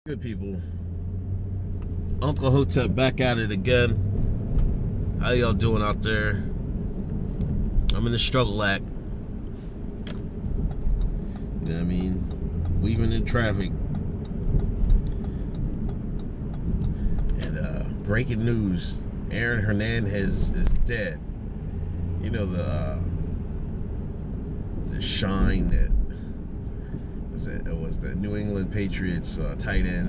Good people. Uncle Hotep back at it again. How y'all doing out there? I'm in the struggle act. You know what I mean? Weaving in traffic. And breaking news. Aaron Hernandez is dead. You know the shine that was the New England Patriots tight end.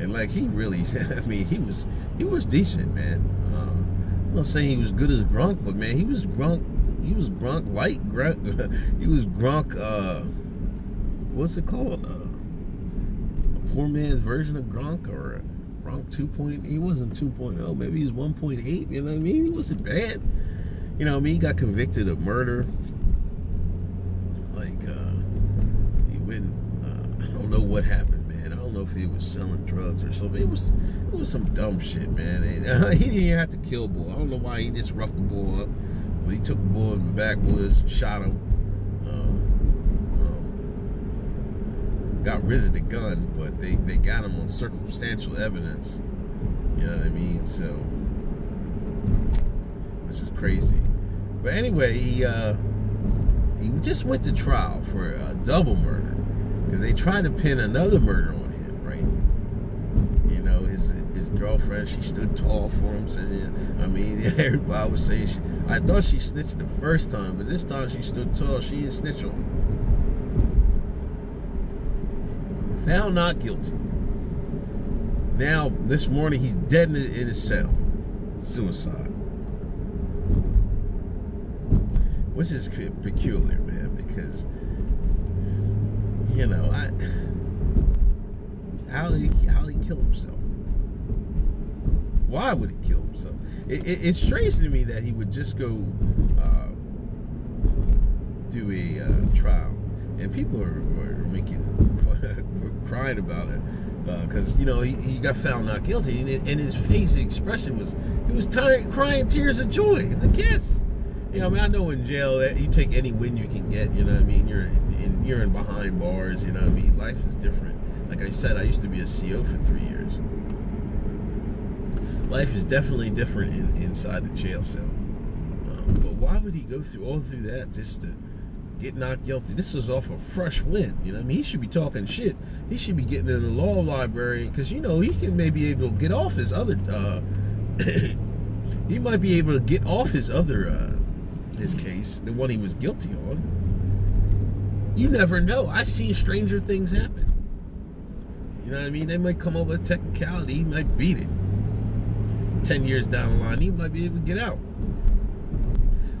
And like he really, I mean, he was decent, man. I'm not saying he was good as Gronk, but man, he was Gronk light. He was Gronk. What's it called? A poor man's version of Gronk, or Gronk 2.0. He wasn't 2.0. Maybe he's 1.8. You know what I mean? He wasn't bad. You know what I mean? He got convicted of murder. Like he went. I don't know what happened. I don't know if he was selling drugs or something. It was some dumb shit, man. And, he didn't even have to kill bull. I don't know why he just roughed the bull up, but he took the bull in the backwoods, shot him, got rid of the gun, but they got him on circumstantial evidence. You know what I mean? So this is crazy. But anyway, he just went to trial for a double murder because they tried to pin another murder on him, right? You know, his girlfriend, she stood tall for him. Said, I mean, everybody was saying, I thought she snitched the first time, but this time she stood tall. She didn't snitch on him. Found not guilty. Now, this morning, he's dead in his cell. Suicide. Which is peculiar, man, because, you know, how did he kill himself? Why would he kill himself? It's strange to me that he would just go do a trial, and people are making crying about it because you know he got found not guilty, and his face expression was crying tears of joy. Like, yes. You know, I mean, I know in jail you take any win you can get. You know what I mean? You're in behind bars. You know what I mean? Life is different. Like I said, I used to be a CO for 3 years. Life is definitely different inside the jail cell. But why would he go through that just to get not guilty? This was off a fresh win. You know what I mean? He should be talking shit. He should be getting in the law library because, you know, he can maybe able to get off his other. He might be able to get off his other. His case, the one he was guilty on. You never know. I've seen stranger things happen. You know what I mean? They might come over a technicality. He might beat it. 10 years down the line, he might be able to get out.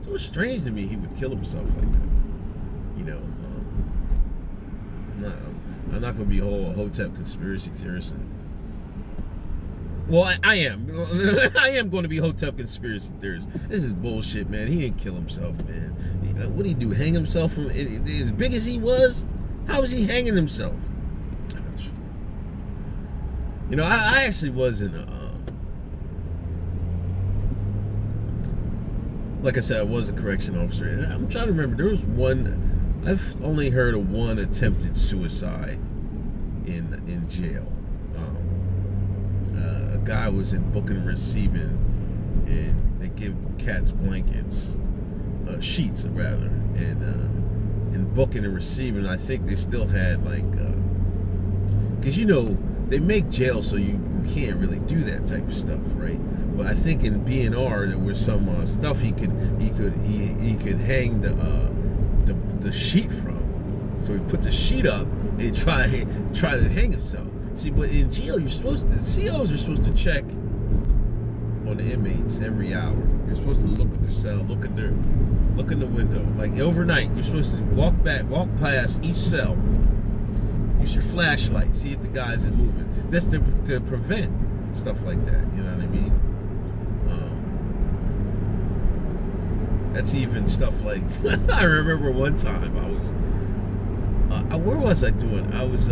So it's strange to me he would kill himself like that. You know, I'm not going to be a whole Hotep conspiracy theorist. Well, I am. I am going to be Hotep conspiracy theorist. This is bullshit, man. He didn't kill himself, man. What did he do? Hang himself from as big as he was? How was he hanging himself? You know, I actually was in like I said, I was a correction officer. And I'm trying to remember. There was one. I've only heard of one attempted suicide in jail. A guy was in booking and receiving, and they give cats blankets, sheets rather, and in booking and receiving, I think they still had like, because you know they make jail so you can't really do that type of stuff, right? But I think in BNR there was some stuff he could hang the sheet from, so he put the sheet up and try to hang himself. See, but in jail, the COs are supposed to check on the inmates every hour. You're supposed to look at the cell, look in the window. Like overnight, you're supposed to walk past each cell. Use your flashlight, see if the guys are moving. That's to prevent stuff like that. You know what I mean? That's even stuff like I remember one time I was. Where was I doing? I was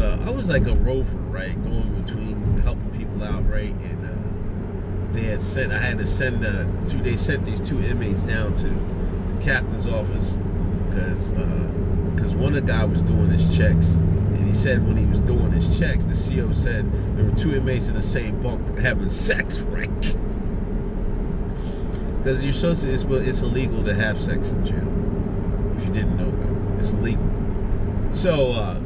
like a rover, right, going between helping people out, right, and they sent these 2 inmates down to the captain's office because one of the guy was doing his checks, and he said when he was doing his checks, the CO said there were 2 inmates in the same bunk having sex, right? Because you're supposed to, it's illegal to have sex in jail. If you didn't know that, it's illegal. So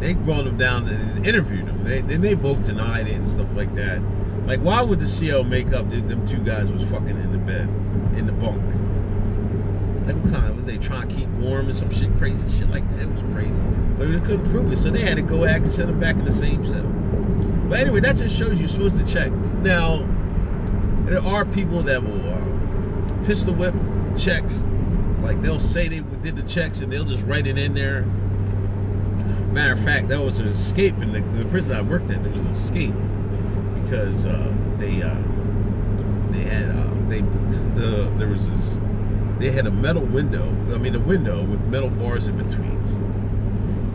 they brought him down and interviewed him. They both denied it and stuff like that. Like, why would the CO make up that them 2 guys was fucking in the bed, in the bunk? Like, what kind of, were they trying to keep warm and some shit, crazy shit like that? It was crazy. But they couldn't prove it, so they had to go back and send them back in the same cell. But anyway, that just shows you're supposed to check. Now, there are people that will pistol whip checks. Like, they'll say they did the checks and they'll just write it in there. Matter of fact, that was an escape in the prison I worked at. There was an escape because they had a metal window. I mean, a window with metal bars in between.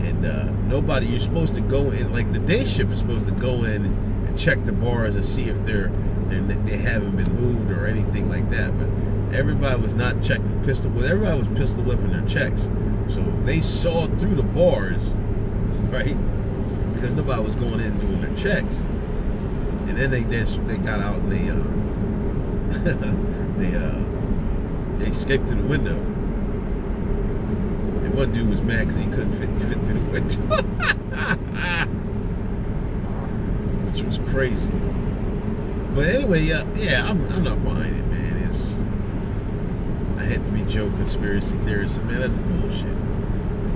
And nobody, you're supposed to go in, like the day shift is supposed to go in and check the bars and see if they haven't been moved or anything like that. But everybody was not checking pistol whip. Everybody was pistol whipping their checks. So they saw through the bars, right? Because nobody was going in and doing their checks. And then they got out and they escaped through the window. And one dude was mad because he couldn't fit through the window. Which was crazy. But anyway, yeah, I'm not buying it, man. I hate to be Joe conspiracy theorist, man. That's bullshit.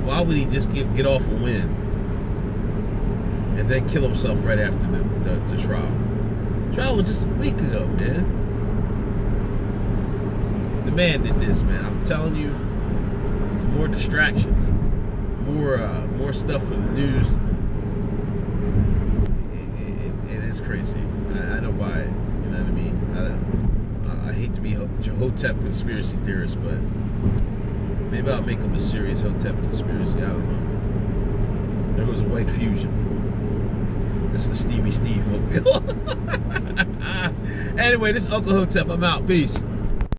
Why would he just get off a win and then kill himself right after the trial? Trial was just a week ago, man. The man did this, man. I'm telling you, some more distractions, more stuff for the news, and it's crazy. I don't buy it. You know what I mean? I hate to be a Hotep conspiracy theorist, but maybe I'll make him a serious Hotep conspiracy. I don't know. There was a white fusion. That's the Stevie Steve mobile. Anyway, this is Uncle Hotep. I'm out. Peace.